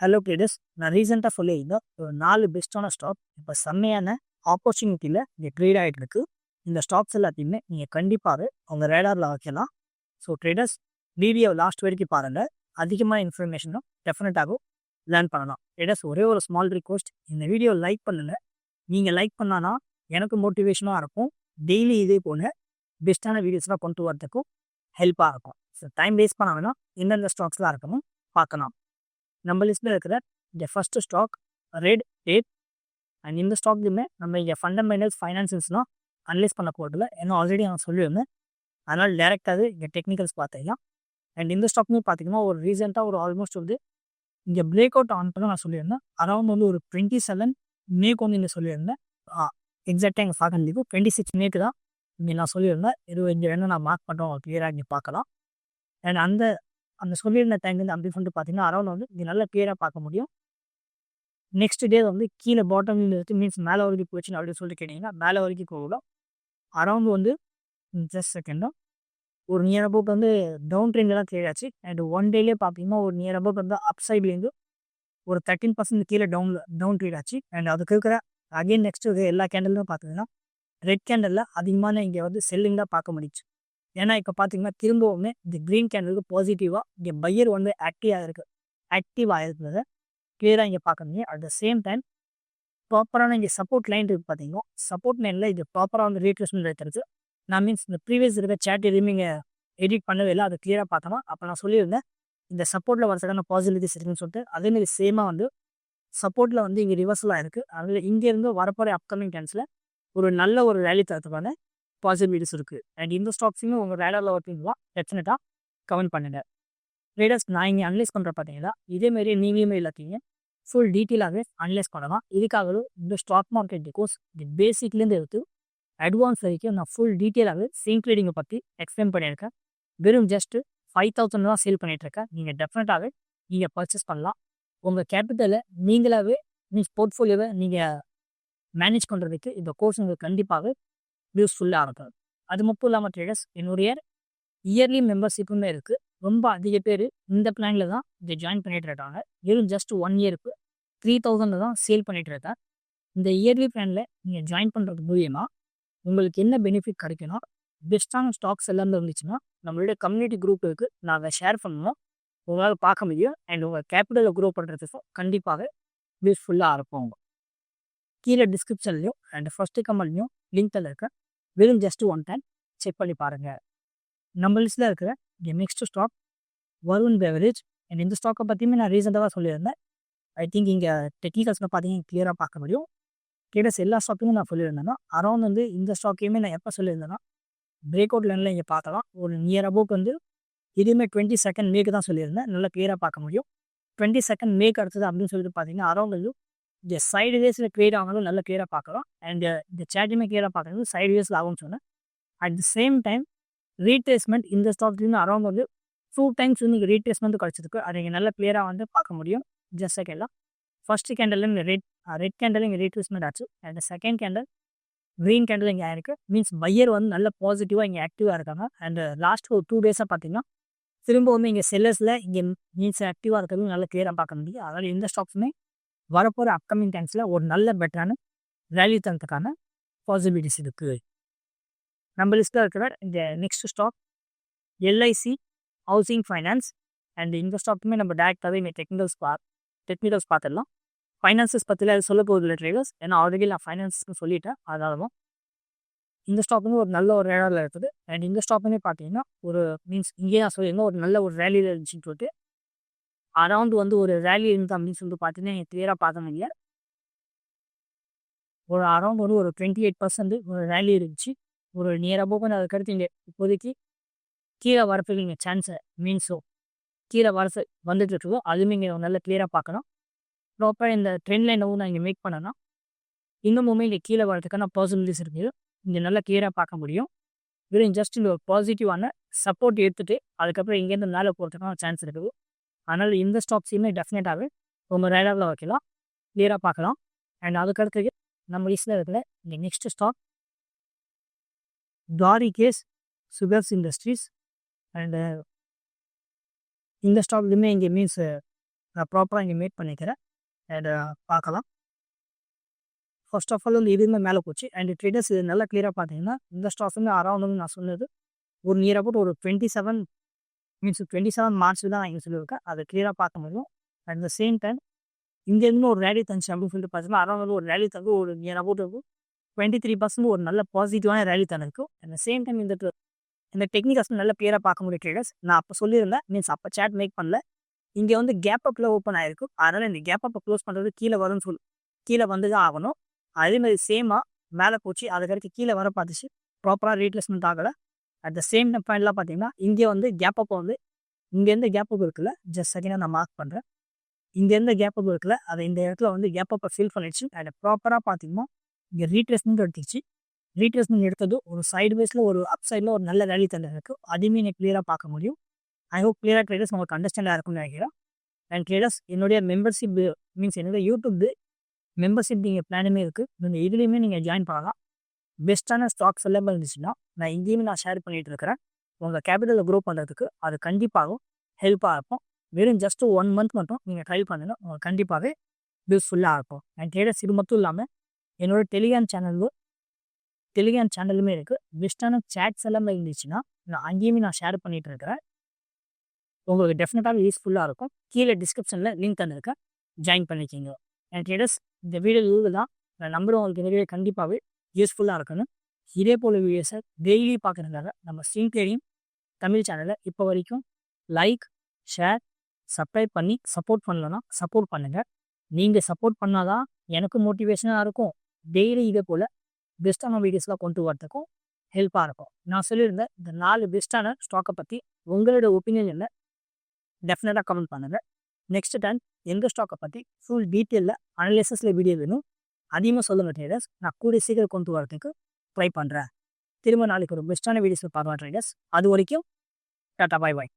Hello traders, நான் ரீசெண்டாக சொல்லியிருந்தேன் ஒரு 4 பெஸ்ட்டான ஸ்டாக் இப்போ செம்மையான ஆப்பர்ச்சுனிட்டியில் இங்கே ட்ரேட் ஆகிட்டு இருக்கு. இந்த ஸ்டாக்ஸ் எல்லாத்தையுமே நீங்கள் கண்டிப்பாக உங்கள் ரேடாரில் வைக்கலாம். ஸோ ட்ரேடர்ஸ், வீடியோ லாஸ்ட் வரைக்கும் பாருங்கள். அதிகமாக இன்ஃபர்மேஷனும் டெஃபினட்டாகவும் லேர்ன் பண்ணலாம். ட்ரேடர்ஸ், ஒரே ஒரு ஸ்மால் ரிக்வஸ்ட், இந்த வீடியோ லைக் பண்ணுங்கள். நீங்கள் லைக் பண்ணானா எனக்கு மோட்டிவேஷனாக இருக்கும். டெய்லி இதே போல் பெஸ்ட்டான வீடியோஸ்லாம் கொண்டு வரதுக்கும் ஹெல்ப்பாக இருக்கும். ஸோ டைம் வேஸ்ட் பண்ண வேணாம், எந்தெந்த ஸ்டாக்ஸ்லாம் இருக்கணும் பார்க்கலாம். நம்ம லிஸ்ட்டில் இருக்கிற இந்த ஃபஸ்ட்டு ஸ்டாக் ரெட் டேட். அண்ட் இந்த ஸ்டாக்லையுமே நம்ம இங்கே ஃபண்டமெண்டல்ஸ் ஃபைனான்சியல்ஸ்லாம் அனலைஸ் பண்ண போகிறதில்ல, ஏன்னா ஆல்ரெடி நான் சொல்லியிருந்தேன். அதனால் டேரெக்டாகவே இங்கே டெக்னிக்கல்ஸ் பார்த்துக்கலாம். அண்ட் இந்த ஸ்டாக்னு பார்த்தீங்கன்னா ஒரு ரீசெண்டாக ஒரு ஆல்மோஸ்ட் வந்து இங்கே பிரேக் அவுட் ஆன் பண்ண நான் சொல்லியிருந்தேன். அரௌண்ட் வந்து ஒரு 27 மேக்கு வந்து இங்கே சொல்லியிருந்தேன். எக்ஸாக்டாக எங்கள் பார்க்க முடியும் 26 மேக்கு தான் இங்கே நான் சொல்லியிருந்தேன். இது இங்கே வேணும் நான் மார்க் பண்ணுறோம், கிளியராக இங்கே பார்க்கலாம். அண்ட் அந்த சொல்லியிருந்த டைம்லேருந்து அப்படி சொல்லிட்டு பார்த்தீங்கன்னா அரௌண்ட் வந்து இங்கே நல்லா கிளியராக பார்க்க முடியும். நெக்ஸ்ட் டே வந்து கீழே பாட்டம் மீன்ஸ் மேலே வரைக்கும் போச்சுன்னு அப்படின்னு சொல்லிட்டு கேட்டிங்கன்னா மேலே வரைக்கும் போகலாம். அரௌண்ட் வந்து ஜஸ்ட் செகண்டாக ஒரு நியர் அபவுட் வந்து டவுன் ட்ரெண்டில் தான் கிளியர் ஆச்சு. அண்ட் ஒன் டேலேயே பார்த்தீங்கன்னா ஒரு நியர் அபவுட் வந்து அப் சைட்லேருந்து ஒரு 13% கீழே டவுன் ட்ரேட் ஆச்சு. அண்ட் அதுக்கு இருக்கிற அகைன் நெக்ஸ்ட் எல்லா கேண்டலும் பார்த்தீங்கன்னா ரெட் கேண்டலில் அதிகமான இங்கே வந்து செல்லிங் தான் பார்க்க முடிச்சு. ஏன்னா இப்போ பார்த்தீங்கன்னா திரும்பவுமே இந்த க்ரீன் கேண்டலுக்கு பாசிட்டிவாக இங்கே பையர் வந்து ஆக்டிவ் ஆகிருக்கிறத கிளியராக இங்கே பார்க்க முடியும். அட் த சேம் டைம் ப்ராப்பரான இங்கே சப்போர்ட் லைன் இருக்குது பார்த்தீங்கன்னா, சப்போர்ட் லைனில் இது ப்ராப்பராக வந்து ரீட்ரேஸ்மெண்ட் எடுத்துருக்கு. நான் மீன்ஸ் இந்த ப்ரீவியஸ் இருக்கிற சேட் எதுவுமே இங்கே எடிட் பண்ணவே இல்லை, அதை கிளியராக பார்த்தோமா. அப்போ நான் சொல்லியிருந்தேன் இந்த சப்போர்ட்டில் வரதுக்கான பாசிபிலிட்டிஸ் இருக்குன்னு சொல்லிட்டு. அதேமாதிரி சேமாக வந்து சப்போர்ட்டில் வந்து இங்கே ரிவர்சலாக இருக்குது. அதில் இங்கேருந்து வரப்போகிற அப்கமிங் டைம்ஸில் ஒரு நல்ல ஒரு ரேலி தரத்துக்கான பாசிபிலிட்டிஸ் இருக்குது. அண்ட் இந்த ஸ்டாக்ஸுமே உங்கள் ரேடாரில் ஒர்க்கிங்வா டெஃபினட்டாக கமெண்ட் பண்ணுங்க. ட்ரேடர்ஸ், நான் இங்கே அனலைஸ் பண்ணுற பார்த்தீங்கன்னா இதேமாரி நீங்களுமே எல்லாத்தையும் ஃபுல் டீட்டெயிலாகவே அனலைஸ் பண்ணலாம். இதுக்காகவும் இந்த ஸ்டாக் மார்க்கெட் கோர்ஸ் இந்த பேசிக்லேருந்து எடுத்து அட்வான்ஸ் வரைக்கும் நான் ஃபுல் டீட்டெயிலாகவே சேம் ட்ரேடிங்கை பற்றி எக்ஸ்பிளைன் பண்ணியிருக்கேன். வெறும் ஜஸ்ட்டு 5,000 தான் சேல் பண்ணிகிட்ருக்கேன். நீங்கள் டெஃபினட்டாகவே நீங்கள் பர்ச்சேஸ் பண்ணலாம். உங்கள் கேபிட்டலை நீங்களாகவே மீன்ஸ் போர்ட்ஃபோலியோவை நீங்கள் மேனேஜ் பண்ணுறதுக்கு இந்த கோர்ஸ் உங்களுக்கு கண்டிப்பாக யூஸ்ஃபுல்லாக இருக்கும். அது மட்டும் இல்லாமல் ட்ரேடர்ஸ், என்னுடைய இயர்லி மெம்பர்ஷிப்புமே இருக்குது. ரொம்ப அதிக பேர் இந்த பிளானில் தான் இதை ஜாயின் பண்ணிகிட்டு இருக்காங்க. வெறும் ஜஸ்ட் 1 இயருக்கு 3,000 தான் சேல் பண்ணிகிட்டு இருக்கேன். இந்த இயர்லி பிளானில் நீங்கள் ஜாயின் பண்ணுறது மூலியமா உங்களுக்கு என்ன பெனிஃபிட் கிடைக்குன்னா, பெஸ்ட்டான ஸ்டாக்ஸ் எல்லாமே இருந்துச்சுன்னா நம்மளுடைய கம்யூனிட்டி குரூப்புக்கு நாங்கள் ஷேர் பண்ணணும், உங்களால் பார்க்க முடியும். அண்ட் உங்கள் கேபிட்டலை க்ரோ பண்ணுறதுக்கும் கண்டிப்பாக யூஸ்ஃபுல்லாக இருக்கும். கீழே டிஸ்கிரிப்ஷன்லையும் அண்ட் ஃபஸ்ட்டு கமெண்ட்லையும் லிங்க்கில் இருக்க வெறும் ஜஸ்ட் 1 டைம் செக் பண்ணி பாருங்கள். நம்ம லிஸ்ட்டில் இருக்கிற இந்த next stock Varun beverage. And இந்த ஸ்டாக்கை பற்றியுமே நான் ரீசெண்டாக சொல்லியிருந்தேன். ஐ திங்க் இங்கே டெக்னிக்கல்ஸில் பார்த்தீங்கன்னா கிளியராக பார்க்க முடியும். ட்ரேடர்ஸ், எல்லா ஸ்டாக்குமே நான் சொல்லியிருந்தேன்னா அரௌண்ட் வந்து இந்த ஸ்டாக்கையுமே நான் எப்போ சொல்லியிருந்தேன்னா பிரேக் அவுட் லைனில் இங்கே பார்க்கலாம். ஒரு நியர் அபவுட் வந்து இதுவுமே 22 மேக்கு தான் சொல்லியிருந்தேன். நல்லா கிளியராக பார்க்க முடியும். 22 மேக்கு அடுத்தது அப்படின்னு சொல்லிட்டு பார்த்தீங்கன்னா அரௌண்ட் வந்து இந்த சைடு வேஸில் க்ரியேட் ஆனாலும் நல்லா கிளியராக பார்க்கலாம். அண்ட் இந்த சேட்டுமே கிளியராக பார்க்குறது சைடு வேஸில் ஆகும்னு சொன்னேன். At the same time retracement இந்த ஸ்டாக்லேருந்து அரௌண்ட் வந்து 2 டைம்ஸ் வந்து இங்கே ரீட்ரேஸ்மெண்ட் கிடச்சிருக்கு. அதை இங்கே நல்லா கிளியராக வந்து பார்க்க முடியும். ஜஸ்ட் செகண்ட்லாம் ஃபஸ்ட்டு கேண்டல் இங்கே ரெட் கேண்டல் இங்கே ரீட்ரேஸ்மெண்ட் ஆச்சு. And second candle green candle இங்கே ஆயிருக்கு. மீன்ஸ் பையர் வந்து நல்ல பாசிட்டிவாக இங்கே ஆக்டிவாக இருக்காங்க. அண்ட் லாஸ்ட் ஒரு 2 டேஸாக பார்த்தீங்கன்னா திரும்பவுமே இங்கே செல்லர்ஸில் இங்கே மீன்ஸ் ஆக்டிவாக இருக்கிறது நல்லா கிளியராக பார்க்க முடியும். அதனால் இந்த ஸ்டாக்ஸுமே வரப்போகிற அப்கமிங் டைம்ஸில் ஒரு நல்ல பெட்டரான வேல்யூ தரத்துக்கான பாசிபிலிட்டிஸ் இருக்குது. நம்ம லிஸ்ட்டில் இருக்கிற இந்த next stock LIC housing finance. And இந்த ஸ்டாக்குமே நம்ம டேரெக்டாகவே இங்கே டெக்னிக்கல்ஸ் பார்த்துடலாம். ஃபைனான்சஸ் பற்றில அது சொல்ல போகுதில்ல ட்ரேடர்ஸ், ஏன்னா ஆல்ரெடி நான் ஃபைனான்ஸ்க்கு சொல்லிட்டேன். அதனால தான் இந்த ஸ்டாக்குமே ஒரு நல்ல ஒரு ரேடாரில் இருக்குது. அண்ட் இந்த ஸ்டாக்குமே பார்த்தீங்கன்னா ஒரு மீன்ஸ் இங்கே நான் சொல்லியிருந்தேன் ஒரு நல்ல ஒரு ரேலியில் இருந்துச்சுன்னு சொல்லிட்டு. அரௌண்ட் வந்து ஒரு ரேலி இருந்து அப்படின்னு சொல்லிட்டு பார்த்தீங்கன்னா நீங்கள் கிளியராக பார்க்க முடியல. ஒரு அரௌண்ட் வந்து ஒரு 28% ஒரு ரேலி இருந்துச்சு. ஒரு நியர் அபவுட் வந்து அதுக்கடுத்து இங்கே இப்போதைக்கு கீழே வரத்துக்கு இங்கே சான்ஸை மீன்ஸோ கீழே வரது வந்துட்டு இருக்கோ அதுவுமே இங்கே நல்லா கிளியராக பார்க்கணும். ப்ராப்பராக இந்த ட்ரெண்ட் லைனவும் நான் இங்கே மேக் பண்ணேன்னா இன்னமுமே இங்கே கீழே வரதுக்கான பாசிபிலிட்டிஸ் இருக்குது. இங்கே நல்லா கிளியராக பார்க்க முடியும். வெறும் ஜஸ்ட் இந்த ஒரு பாசிட்டிவான சப்போர்ட் எடுத்துகிட்டு அதுக்கப்புறம் இங்கேருந்து மேலே போகிறதுக்கான சான்ஸ் இருக்குது. அதனால் இந்த ஸ்டாக்ஸையுமே டெஃபினட்டாகவே உங்கள் ரேடாரில் வைக்கலாம், கிளியராக பார்க்கலாம். அண்ட் அதுக்கடுத்து நம்ம லிஸ்ட்டில் இருக்கிற இந்த next stock Dwarikesh sugars industries. And இந்த ஸ்டாக்லையுமே இங்கே மீன்ஸ் நான் ப்ராப்பராக இங்கே மேட் பண்ணிக்கிறேன் அண்ட் பார்க்கலாம். ஃபர்ஸ்ட் ஆஃப் ஆல் வந்து இதுவுமே மேலே போச்சு அண்ட் ட்ரேடர்ஸ் இது நல்லா கிளியராக பார்த்தீங்கன்னா இந்த ஸ்டாக்ஸ் வந்து அரௌண்ட் வந்து நான் சொன்னது ஒரு நியர் அபவுட் ஒரு 27 மார்ச் தான் நான் இங்கே சொல்லியிருக்கேன். அதை கிளியராக பார்க்க முடியும். அட் த சேம் டைம் இங்கேருந்து ஒரு ரேலி தந்துச்சு அப்படின்னு சொல்லிட்டு பார்த்தீங்கன்னா அரௌண்ட் வந்து ஒரு ரேலி தந்து ஒரு நியர் அபவுட் 23% ஒரு நல்ல பாசிட்டிவான ரேலி தந்திருக்கும். அட் த சேம் டைம் இந்த டெக்னிக்கல்ஸ் நல்லா கிளியராக பார்க்க முடியும் ட்ரேடர்ஸ். நான் அப்போ சொல்லியிருந்தேன் மீன்ஸ் அப்போ சேட் மேக் பண்ணல. இங்கே வந்து கேப் அப்பில் ஓப்பன் ஆகிருக்கும். அதனால் இந்த கேப் அப்பை க்ளோஸ் பண்ணுறது கீழே வரும்னு கீழே வந்து தான் ஆகணும். அதேமாதிரி சேமாக மேலே போச்சு, அதுக்கடுத்து கீழே வர பார்த்துச்சு, ப்ராப்பராக ரீட்ரெஸ்மெண்ட் ஆகலை. அட் த சேம் பாயிண்ட்லாம் பார்த்தீங்கன்னா இங்கே வந்து கேப் அப்போ வந்து இங்கேருந்து கேப் அப் இருக்குல்ல, ஜஸ்ட் செகண்டாக நான் மார்க் பண்ணுறேன். இங்கேருந்து கேப் அப் இருக்குல்ல, அதை இந்த இடத்துல வந்து கேப் அப்பை ஃபில் பண்ணிடுச்சு. அண்ட் ப்ராப்பராக பார்த்தீங்கன்னா இங்கே ரீட்ரெஸ்மெண்ட் எடுத்துச்சு. ரீட்ரெஸ்மெண்ட் எடுத்தது ஒரு சைடு வேஸில் ஒரு அப் சைடில் ஒரு நல்ல ரேலி தந்து இருக்குது. அதுவுமே எனக்கு கிளியராக பார்க்க முடியும். ஐ ஹோப் கிளியராக ட்ரேடர்ஸ் உங்களுக்கு அண்டர்ஸ்டாண்டாக இருக்கும்னு நினைக்கிறேன். அண்ட் ட்ரேடர்ஸ் என்னுடைய மெம்பர்ஷிப் மீன்ஸ் என்னுடைய யூடியூப் மெம்பர்ஷிப் நீங்கள் பிளானுமே இருக்குது. நீங்கள் இதுலேயுமே நீங்கள் ஜாயின் பண்ணலாம். பெஸ்ட்டான ஸ்டாக்ஸ் எல்லாமே இருந்துச்சுன்னா நான் இங்கேயுமே நான் ஷேர் பண்ணிகிட்டு இருக்கிறேன். உங்கள் கேபிட்டலை க்ரோ பண்ணுறதுக்கு அது கண்டிப்பாகவும் ஹெல்ப்பாக இருக்கும். வெறும் ஜஸ்ட் 1 மந்த் மட்டும் நீங்கள் ட்ரை பண்ணுங்கள், உங்களுக்கு கண்டிப்பாகவே யூஸ்ஃபுல்லாக இருக்கும். அண்ட் ட்ரேடர்ஸ் இது மட்டும் இல்லாமல் என்னோட டெலிகிராம் சேனலுமே இருக்குது. பெஸ்ட்டான சேட்ஸ் எல்லாமே இருந்துச்சுன்னா நான் அங்கேயுமே நான் ஷேர் பண்ணிகிட்டு இருக்கிறேன். உங்களுக்கு டெஃபினட்டாக யூஸ்ஃபுல்லாக இருக்கும். கீழே டிஸ்கிரிப்ஷனில் லிங்க் தந்திருக்கேன், ஜாயின் பண்ணிக்கிங்க. அண்ட் ட்ரேடர்ஸ் இந்த வீடியோ யூஸ் தான் நான் நம்புகிறேன் உங்களுக்கு இந்த வீடியோ கண்டிப்பாகவே யூஸ்ஃபுல்லாக இருக்கணும். இதே போல் வீடியோஸை டெய்லி பார்க்குறதுக்காக நம்ம ஸ்ட்ரீம் ட்ரேடிங் தமிழ் சேனலை இப்போ வரைக்கும் லைக், ஷேர், சப்ஸ்கிரைப் பண்ணி சப்போர்ட் பண்ணலன்னா சப்போர்ட் பண்ணுங்கள். நீங்கள் சப்போர்ட் பண்ணால் தான் எனக்கும் மோட்டிவேஷனாக இருக்கும். டெய்லி இதே போல் பெஸ்ட்டான வீடியோஸ்லாம் கொண்டு வரதுக்கும் ஹெல்ப்பாக இருக்கும். நான் சொல்லியிருந்தேன் இந்த 4 பெஸ்ட்டான ஸ்டாக்கை பற்றி உங்களோட ஒப்பீனியன் என்ன டெஃபினட்டாக கமெண்ட் பண்ணுங்கள். நெக்ஸ்ட் டைம் எங்கள் ஸ்டாக்கை பற்றி ஃபுல் டீட்டெயிலில் அனலைசஸில் வீடியோ வேணும், அதிகமாக சொல்லுங்கள் ட்ரேடர்ஸ். நான் கூடிய சீக்கிரம் கொண்டு வரதுக்கு ட்ரை பண்ணுறேன். திரும்ப நாளைக்கு ஒரு பெஸ்ட்டான வீடியோஸில் பார்க்கலாம் ட்ரேடர்ஸ். அது வரைக்கும் டாட்டா, பாய் பாய்.